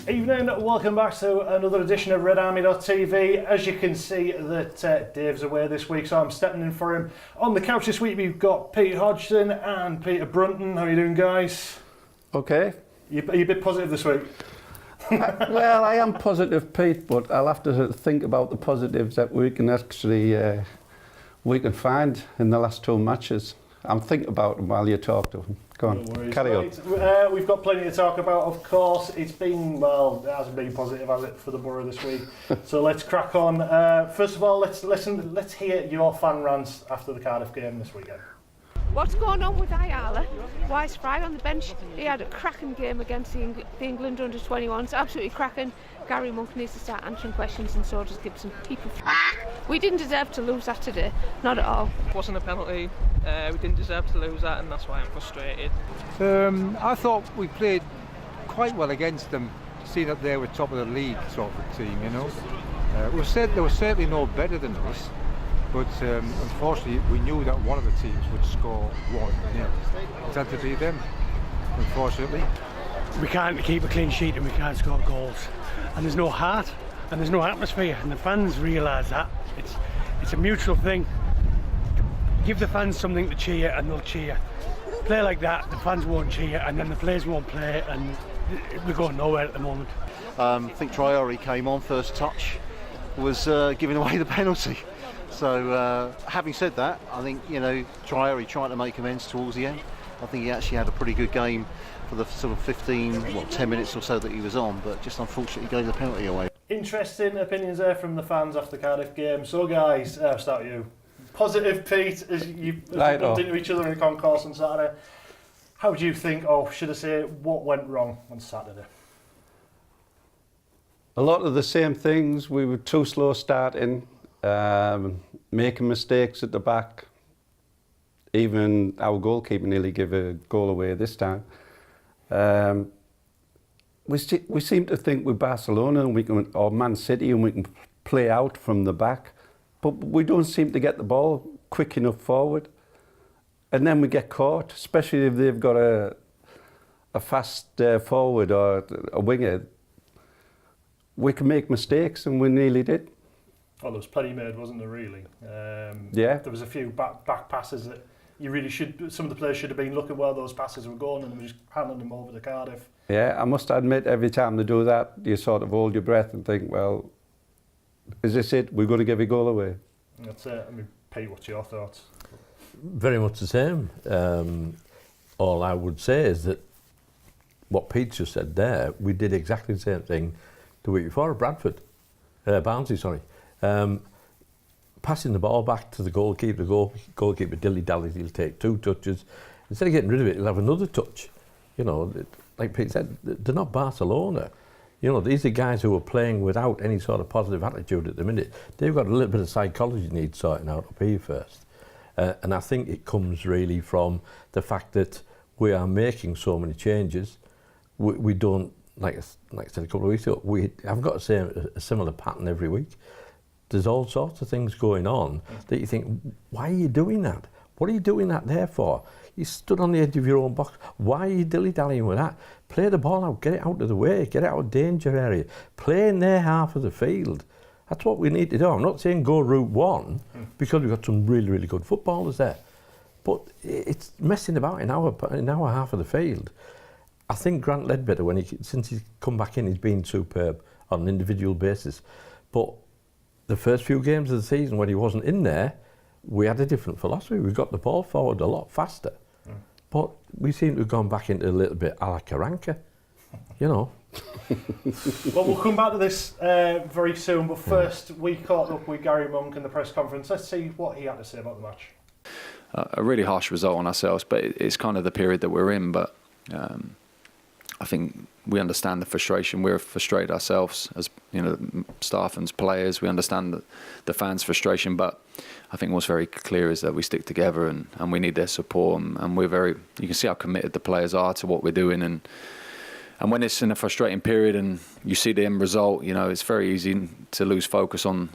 Evening, welcome back to another edition of RedArmyTV. As you can see that Dave's away this week, so I'm stepping in for him. On the couch this week we've got Peter Hodgson and Peter Brunton. How are you doing, guys? Okay. Are you a bit positive this week? Well, I am positive, Pete, but I'll have to think about the positives that we can actually we can find in the last two matches. I'm thinking about them while you talk to them. Go on, No worries, carry on. We've got plenty to talk about, of course. It's been, well, it hasn't been positive, has it, for the Borough this week? So let's crack on. First of all, let's hear your fan rants after the Cardiff game this weekend. What's going on with Ayala? Why is Fry on the bench? He had a cracking game against the England under-21s, absolutely cracking. Gary Monk needs to start answering questions, and so does Gibson. We didn't deserve to lose that today, not at all. It wasn't a penalty, we didn't deserve to lose that, and that's why I'm frustrated. I thought we played quite well against them, seeing that they were top of the league sort of a team, you know. They were certainly no better than us, but unfortunately we knew that one of the teams would score one. It had to be them, unfortunately. We can't keep a clean sheet and we can't score goals, and there's no heart and there's no atmosphere, and the fans realise that. It's a mutual thing. Give the fans something to cheer and they'll cheer. Play like that, the fans won't cheer, and then the players won't play, and we're going nowhere at the moment. I think Traore came on, first touch was giving away the penalty. So having said that, I think, you know, Traore tried to make amends towards the end. I think he actually had a pretty good game for the sort of 10 minutes or so that he was on, but just unfortunately gave the penalty away. Interesting opinions there from the fans after the Cardiff game. So guys, I'll start with you. Positive, Pete, as you bumped into each other in the concourse on Saturday. How do you think, or should I say, what went wrong on Saturday? A lot of the same things. We were too slow starting, making mistakes at the back. Even our goalkeeper nearly gave a goal away this time. We seem to think with Barcelona and or Man City, and we can play out from the back, but we don't seem to get the ball quick enough forward, and then we get caught, especially if they've got a fast forward or a winger. We can make mistakes, and we nearly did. Well, there was plenty made, wasn't there, really? Yeah. There was a few back passes that you really should, some of the players should have been looking where those passes were going, and they were just handing them over to Cardiff. Yeah, I must admit, every time they do that, you sort of hold your breath and think, well, is this it? We're going to give a goal away. That's it. I mean, Pete, what's your thoughts? Very much the same. All I would say is that what Pete just said there, we did exactly the same thing the week before at Barnsley, sorry. Passing the ball back to the goalkeeper, goalkeeper dilly-dallies, he'll take 2 touches. Instead of getting rid of it, he'll have another touch. You know, like Pete said, they're not Barcelona. You know, these are guys who are playing without any sort of positive attitude at the minute. They've got a little bit of psychology needs sorting out up here first. And I think it comes really from the fact that we are making so many changes. We don't, like I said a couple of weeks ago, we haven't got a similar pattern every week. There's all sorts of things going on that you think, why are you doing that? What are you doing that there for? You stood on the edge of your own box. Why are you dilly-dallying with that? Play the ball out, get it out of the way, get it out of danger area. Play in their half of the field. That's what we need to do. I'm not saying go route one, because we've got some really, really good footballers there. But it's messing about in our half of the field. I think Grant Ledbetter, since he's come back in, he's been superb on an individual basis. But the first few games of the season when he wasn't in there, we had a different philosophy. We got the ball forward a lot faster. But we seem to have gone back into a little bit a la Karanka, you know. Well, we'll come back to this very soon, but first we caught up with Gary Monk in the press conference. Let's see what he had to say about the match. A really harsh result on ourselves, but it's kind of the period that we're in. But I think we understand the frustration. We're frustrated ourselves as, you know, staff and players. We understand the fans' frustration, but I think what's very clear is that we stick together and we need their support. And we're very, you can see how committed the players are to what we're doing. And when it's in a frustrating period and you see the end result, you know, it's very easy to lose focus on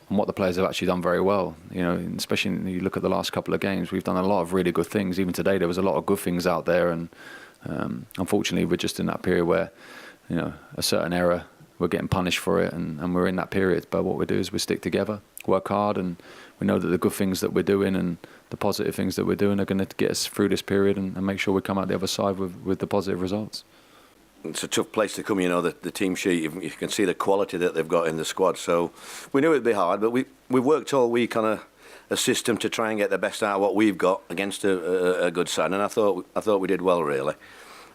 what the players have actually done very well. You know, especially when you look at the last couple of games, we've done a lot of really good things. Even today, there was a lot of good things out there, and unfortunately, we're just in that period where a certain error, we're getting punished for it, and we're in that period. But what we do is we stick together, work hard, and we know that the good things that we're doing and the positive things that we're doing are going to get us through this period and make sure we come out the other side with the positive results. It's a tough place to come, the team sheet. You can see the quality that they've got in the squad. So we knew it'd be hard, but we worked all week on a system to try and get the best out of what we've got against a good side. And I thought we did well, really.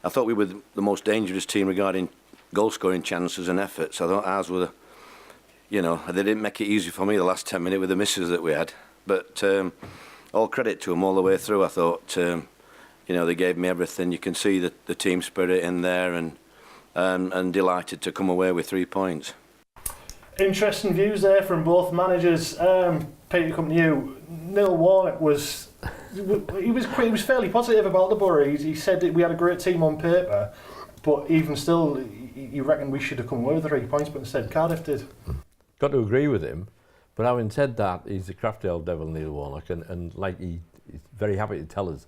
I thought we were the most dangerous team regarding goal-scoring chances and efforts. I thought ours were, they didn't make it easy for me the last 10 minutes with the misses that we had. But all credit to them all the way through. I thought, they gave me everything. You can see the team spirit in there, and delighted to come away with 3 points. Interesting views there from both managers. Peter, come to you. Neil Warnock was fairly positive about the Borough. He said that we had a great team on paper, but even still, he reckoned we should have come away with 3 points, but instead Cardiff did. Got to agree with him, but having said that, he's a crafty old devil, Neil Warnock, and like he's very happy to tell us,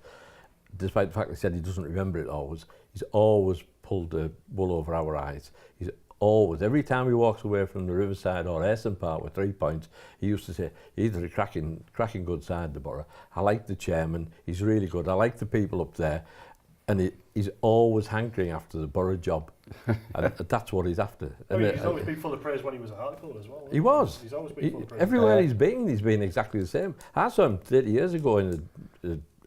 despite the fact he said he doesn't remember it always, he's always pulled the wool over our eyes. He's always, every time he walks away from the Riverside or Ayresome Park with 3 points, he used to say, he's a cracking good side, the Borough. I like the chairman, he's really good. I like the people up there. And he's always hankering after the Borough job. And that's what he's after. He's always been full of praise when he was at Hartlepool as well. He was. He's always been full of praise. Everywhere he's been exactly the same. I saw him 30 years ago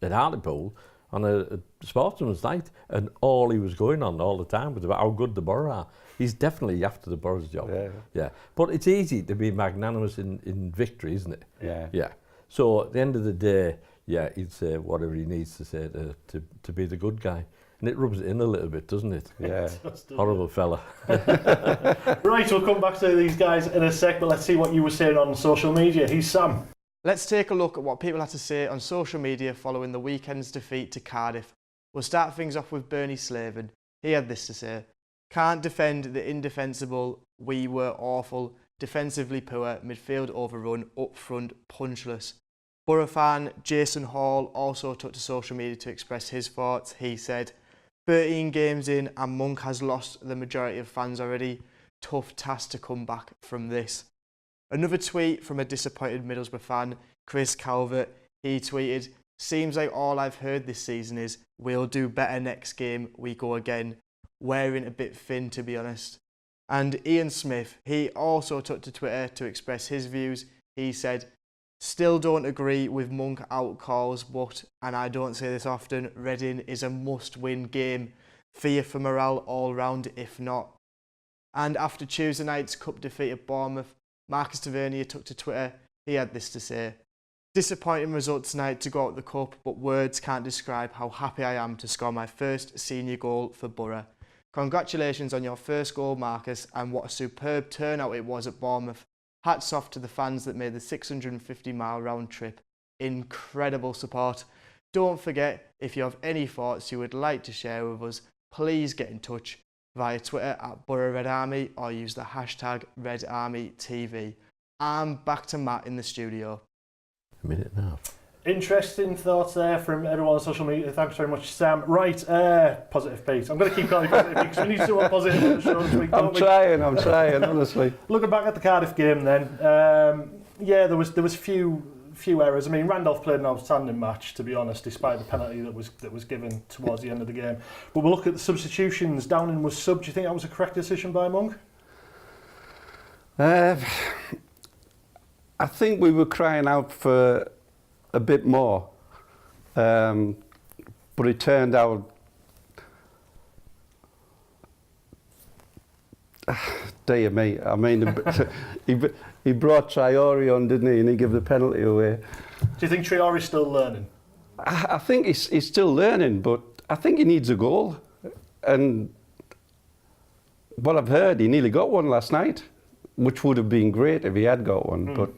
at Hartlepool on a sportsman's night, and all he was going on all the time was about how good the Borough are. He's definitely after the Borough's job. Yeah. But it's easy to be magnanimous in victory, isn't it? Yeah. So at the end of the day, he'd say whatever he needs to say to be the good guy. And it rubs it in a little bit, doesn't it? Yeah. Horrible fella. Right, we'll come back to these guys in a sec, but let's see what you were saying on social media. Here's Sam. Let's take a look at what people had to say on social media following the weekend's defeat to Cardiff. We'll start things off with Bernie Slavin. He had this to say: "Can't defend the indefensible. We were awful. Defensively poor. Midfield overrun. Up front punchless." Borough fan Jason Hall also took to social media to express his thoughts. He said, 13 games in and Monk has lost the majority of fans already. Tough task to come back from this. Another tweet from a disappointed Middlesbrough fan, Chris Calvert. He tweeted, "Seems like all I've heard this season is we'll do better next game, we go again. Wearing a bit thin, to be honest." And Ian Smith, he also took to Twitter to express his views. He said, "Still don't agree with Monk out calls, but, and I don't say this often, Reading is a must-win game. Fear for morale all round if not." And after Tuesday night's cup defeat at Bournemouth, Marcus Tavernier took to Twitter. He had this to say: "Disappointing result tonight to go out the cup, but words can't describe how happy I am to score my first senior goal for Borough. Congratulations on your first goal, Marcus, and what a superb turnout it was at Bournemouth. Hats off to the fans that made the 650-mile round trip. Incredible support. Don't forget, if you have any thoughts you would like to share with us, please get in touch via Twitter at Borough Red Army or use the hashtag RedArmyTV. I'm back to Matt in the studio." A minute now. Interesting thoughts there from everyone on social media. Thanks very much, Sam. Right, positive Pete. I'm going to keep calling you positive because we need someone positive on the show this week. I'm trying, honestly. Looking back at the Cardiff game then, there was few errors. I mean, Randolph played an outstanding match, to be honest, despite the penalty that was given towards the end of the game. But we'll look at the substitutions. Downing was subbed. Do you think that was a correct decision by Monk? I think we were crying out for a bit more, but it turned out, dear me, I mean, he brought Traore on, didn't he, and he gave the penalty away. Do you think Traore's still learning? I think he's still learning, but I think he needs a goal, and what I've heard, he nearly got one last night, which would have been great if he had got one, but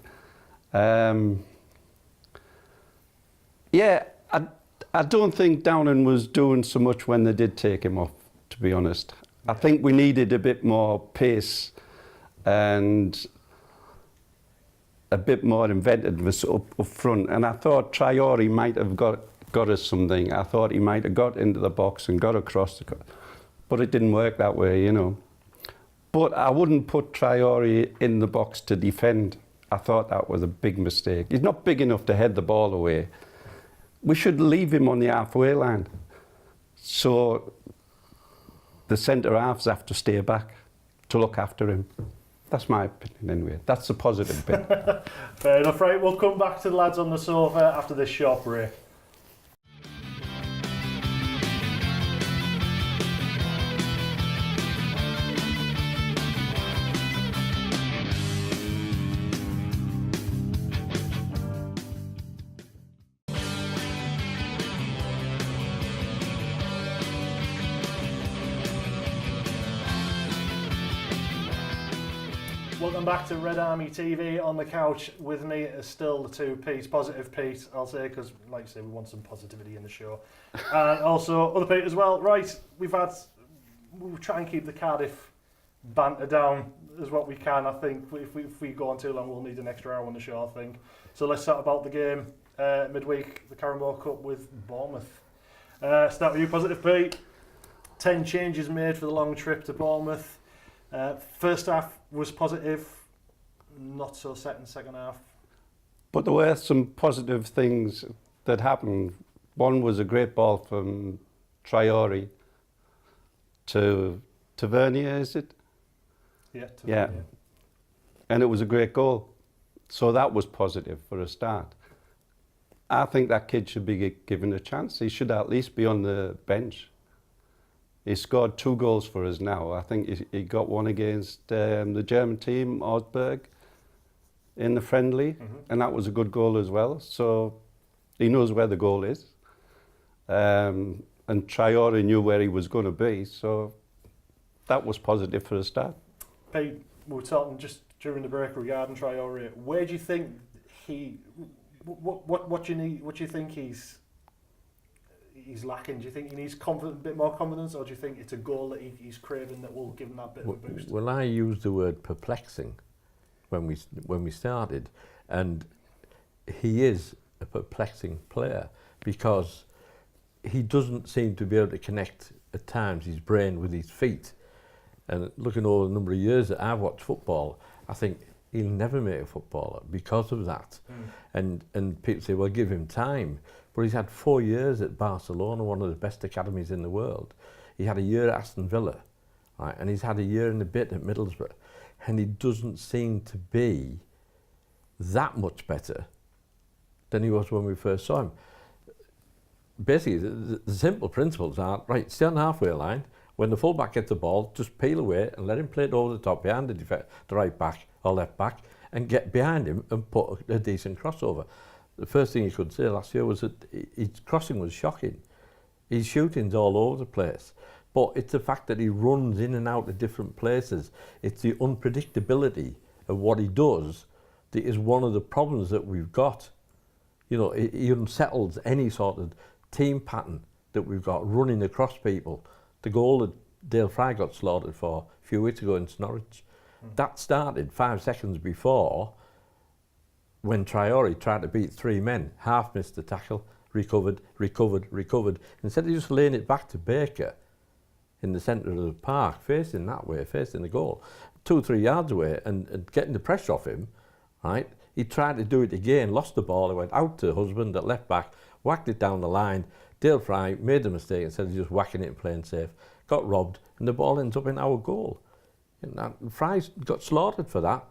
yeah, I don't think Downing was doing so much when they did take him off, to be honest. I think we needed a bit more pace and a bit more inventiveness up front. And I thought Traore might have got us something. I thought he might have got into the box and got across but it didn't work that way, you know. But I wouldn't put Traore in the box to defend. I thought that was a big mistake. He's not big enough to head the ball away. We should leave him on the halfway line. So the centre halves have to stay back to look after him. That's my opinion anyway. That's the positive bit. Fair enough, right? We'll come back to the lads on the sofa after this short break. Welcome back to Red Army TV. On the couch with me is still the two Pete's. Positive Pete, I'll say, because like I say, we want some positivity in the show. And also other Pete as well. Right, we'll try and keep the Cardiff banter down as what we can. I think if we go on too long, we'll need an extra hour on the show, I think. So let's chat about the game midweek, the Carabao Cup with Bournemouth. Start with you, Positive Pete. 10 changes made for the long trip to Bournemouth. First half was positive, not so second half. But there were some positive things that happened. One was a great ball from Traore to Tavernier, is it? Yeah, Tavernier. Yeah. And it was a great goal. So that was positive for a start. I think that kid should be given a chance. He should at least be on the bench. He scored 2 goals for us now. I think he got one against the German team, Augsburg, in the friendly, and that was a good goal as well. So he knows where the goal is. And Traore knew where he was going to be, so that was positive for a start. Pete, we were talking just during the break regarding Traore. Where do you think what do you think he's lacking? Do you think he needs a bit more confidence, or do you think it's a goal that he's craving that will give him that bit of a boost? Well, I used the word perplexing when we started, and he is a perplexing player because he doesn't seem to be able to connect at times his brain with his feet. And looking over the number of years that I've watched football, I think he'll never make a footballer because of that. And people say, well, give him time. But he's had 4 years at Barcelona, one of the best academies in the world. He had a year at Aston Villa, right? And he's had a year and a bit at Middlesbrough. And he doesn't seem to be that much better than he was when we first saw him. Basically, the simple principles are, right, stay on the halfway line. When the fullback gets the ball, just peel away and let him play it over the top behind the right back or left back and get behind him and put a decent crossover. The first thing he could say last year was that his crossing was shocking. His shooting's all over the place. But it's the fact that he runs in and out of different places. It's the unpredictability of what he does that is one of the problems that we've got. You know, he unsettles any sort of team pattern that we've got running across people. The goal that Dale Fry got slaughtered for a few weeks ago in Norwich, that started 5 seconds before when Traore tried to beat 3 men, half missed the tackle, recovered. Instead of just laying it back to Baker in the centre of the park, facing that way, facing the goal, 2 or 3 yards away and getting the pressure off him, right? He tried to do it again, lost the ball, it went out to Husband at left back, whacked it down the line. Dale Fry made the mistake instead of just whacking it and playing safe, got robbed, and the ball ends up in our goal. And Fry's got slaughtered for that.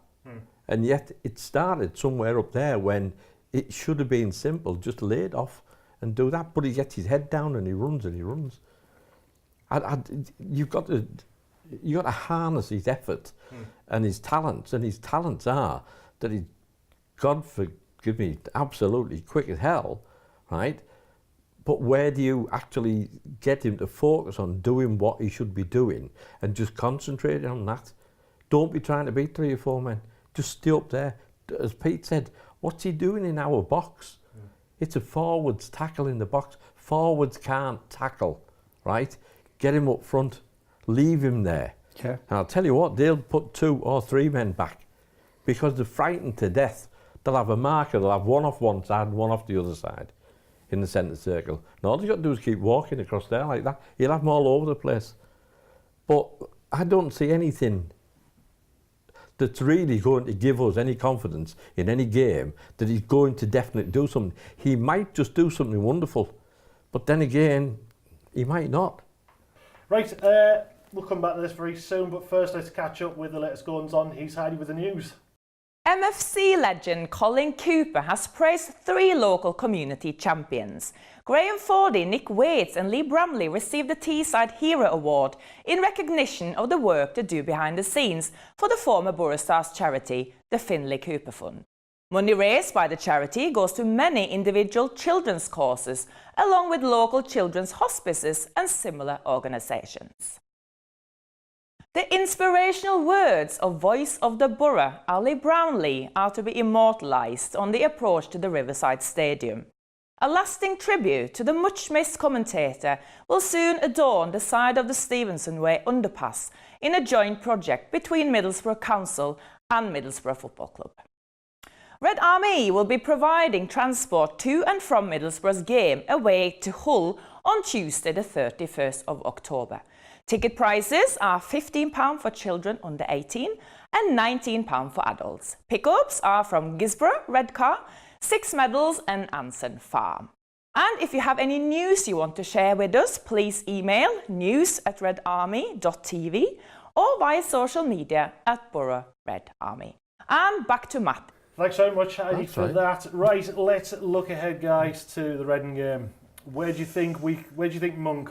And yet it started somewhere up there when it should have been simple, just lay it off and do that. But he gets his head down and he runs and he runs. You've got to harness his effort and his talents. And his talents are that he's, God forgive me, absolutely quick as hell, right? But where do you actually get him to focus on doing what he should be doing and just concentrate on that? Don't be trying to beat 3 or 4 men. Just stay up there. As Pete said, what's he doing in our box? It's a forwards tackle in the box. Forwards can't tackle, right? Get him up front. Leave him there. Yeah. And I'll tell you what, they'll put 2 or 3 men back because they're frightened to death. They'll have a marker, they'll have one off one side and one off the other side in the centre circle. And all you've got to do is keep walking across there like that. You'll have them all over the place. But I don't see anything that's really going to give us any confidence in any game that he's going to definitely do something. He might just do something wonderful, but then again, he might not. Right, we'll come back to this very soon, but first let's catch up with the latest goings on. He's Heidi with the news. MFC legend Colin Cooper has praised 3 local community champions. Graham Fordy, Nick Waits and Lee Bramley received the Teesside Hero Award in recognition of the work they do behind the scenes for the former Borough Stars charity, the Finlay Cooper Fund. Money raised by the charity goes to many individual children's causes, along with local children's hospices and similar organisations. The inspirational words of Voice of the Borough, Ali Brownlee, are to be immortalised on the approach to the Riverside Stadium. A lasting tribute to the much-missed commentator will soon adorn the side of the Stevenson Way underpass in a joint project between Middlesbrough Council and Middlesbrough Football Club. Red Army will be providing transport to and from Middlesbrough's game away to Hull on Tuesday the 31st of October. Ticket prices are £15 for children under 18 and £19 for adults. Pickups are from Gisborough, Redcar, Six Meadows and Anson Farm. And if you have any news you want to share with us, please email news@redarmy.tv or via social media @Borough Red Army. And back to Matt. Thanks very much, Heidi, for that. Right, let's look ahead, guys, to the Reading game. Where do you think Monk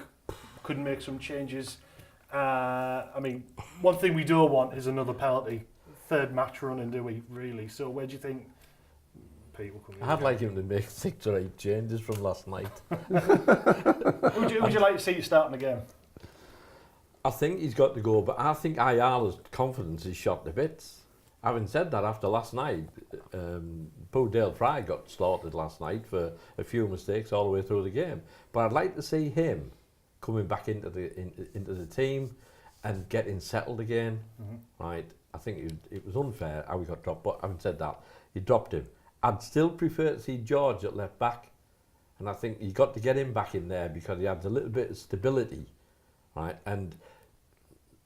could make some changes? I mean, one thing we don't want is another penalty. Third match running, do we, really? So where do you think people come in? I'd like him to make 6 or 8 changes from last night. would you like to see you starting again? I think he's got to go, but I think Ayala's confidence is shot to bits. Having said that, after last night, poor Dale Fry got slaughtered last night for a few mistakes all the way through the game. But I'd like to see him coming back into the team and getting settled again. Right? I think it was unfair how he got dropped, but having said that, he dropped him. I'd still prefer to see George at left back, and I think you got to get him back in there because he adds a little bit of stability, right? And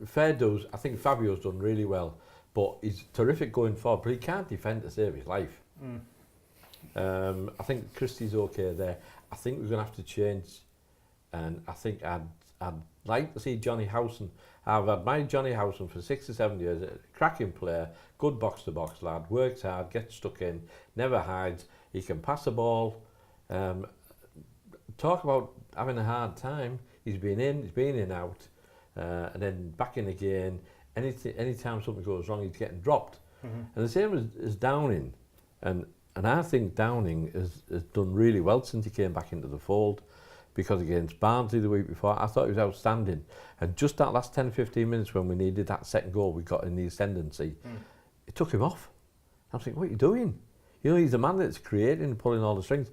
fair dues, I think Fabio's done really well, but he's terrific going forward, but he can't defend to save his life. I think Christie's okay there. I think we're going to have to change, and I think I'd like to see Johnny Howson. I've admired Johnny Howson for 6 or 7 years, a cracking player, good box-to-box lad, works hard, gets stuck in, never hides, he can pass the ball. Talk about having a hard time, he's been in, out, and then back in again. Anytime something goes wrong, he's getting dropped. And the same as Downing, and I think Downing has done really well since he came back into the fold, because against Barnsley the week before, I thought he was outstanding. And just that last 10-15 minutes when we needed that second goal we got in the ascendancy, it took him off. I was thinking, what are you doing? You know, he's the man that's creating and pulling all the strings.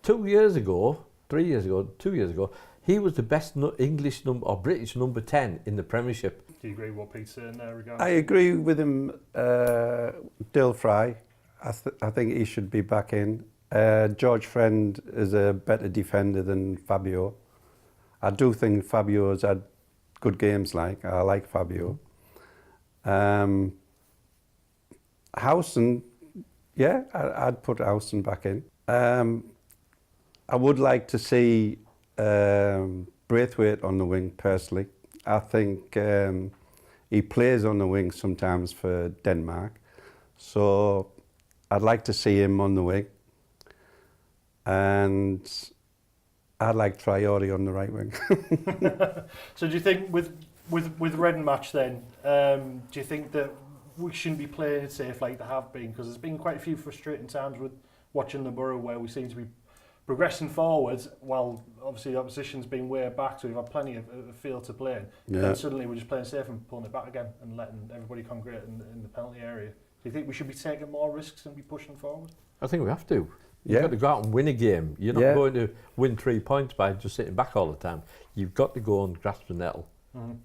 2 years ago, 2 years ago, he was the best English or British number 10 in the Premiership. Do you agree with what Pete's saying there regarding? I agree with him, Dale Fry. I think he should be back in. George Friend is a better defender than Fabio. I do think Fabio's had good games. I like Fabio. Howson, yeah, I'd put Howson back in. I would like to see Braithwaite on the wing, personally. I think he plays on the wing sometimes for Denmark, so I'd like to see him on the wing. And I'd like Traore on the right wing. So do you think with Reading match then, do you think that we shouldn't be playing it safe like they have been? Because there's been quite a few frustrating times with watching the Borough where we seem to be progressing forwards while obviously the opposition's been way back, so we've had plenty of field to play in. And suddenly we're just playing safe and pulling it back again and letting everybody congregate in the penalty area. Do you think we should be taking more risks and be pushing forward? I think we have to. You've got to go out and win a game. You're not going to win 3 points by just sitting back all the time. You've got to go and grasp the nettle.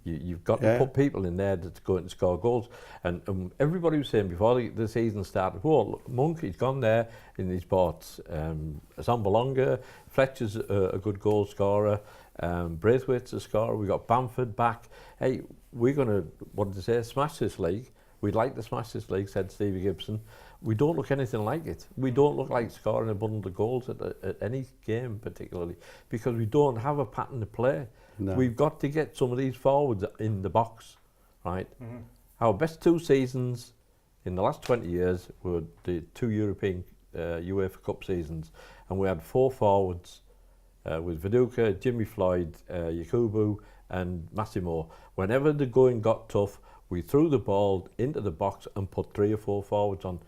You've got to put people in there that's going to score goals. And everybody was saying before the season started, oh, Monk, he's gone there and he's bought Zambalonga, Fletcher's a good goal scorer, Braithwaite's a scorer, we've got Bamford back. Hey, we're going to, what did they say, smash this league. we'd like to smash this league, said Stevie Gibson. We don't look anything like it. We don't look like scoring a bundle of goals at any game particularly, because we don't have a pattern to play. No. We've got to get some of these forwards in the box, right? Our best 2 seasons in the last 20 years were the 2 European UEFA Cup seasons, and we had 4 forwards with Viduka, Jimmy Floyd, Yakubu and Massimo. Whenever the going got tough, we threw the ball into the box and put 3 or 4 forwards on,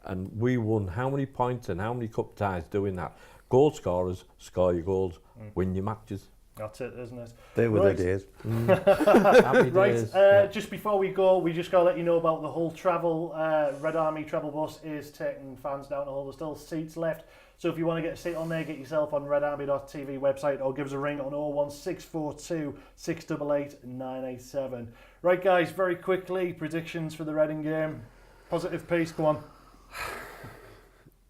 and we won how many points and how many cup ties doing that. Goal scorers score your goals, win your matches. That's it, isn't it? They were the days. Happy Right, days. just before we go, we just got to let you know about the Hull travel. Red Army travel bus is taking fans down to Hull. There's still seats left. So if you want to get a seat on there, get yourself on RedArmy.tv website or give us a ring on 01642 688 987. Right, guys, very quickly, predictions for the Reading game. Positive piece, go on.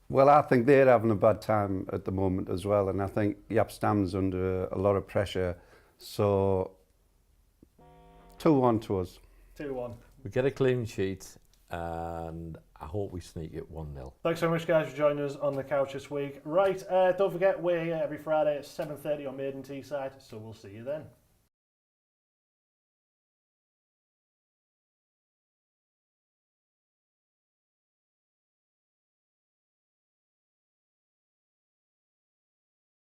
Well, I think they're having a bad time at the moment as well, and I think Yap Stam's under a lot of pressure. So 2-1 to us. 2-1. We get a clean sheet, and I hope we sneak it 1-0. Thanks so much, guys, for joining us on the couch this week. Right, don't forget, we're here every Friday at 7:30 on Maiden Teesside, so we'll see you then.